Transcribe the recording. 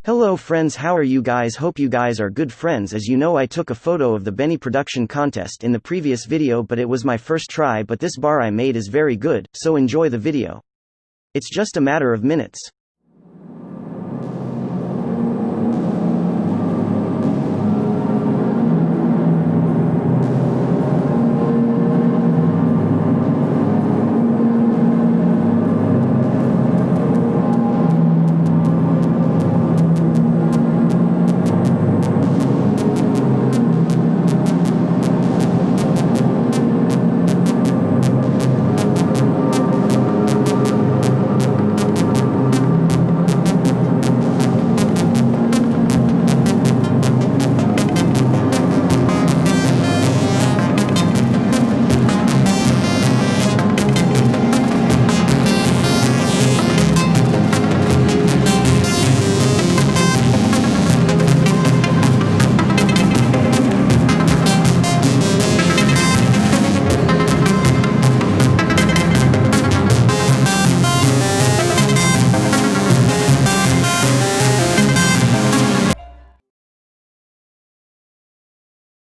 Hello friends, how are you guys? Hope you guys are good friends. As you know, I took a photo of the Benny production contest in the previous video, but it was my first try, but this bar I made is very good, so enjoy the video. It's just a matter of minutes.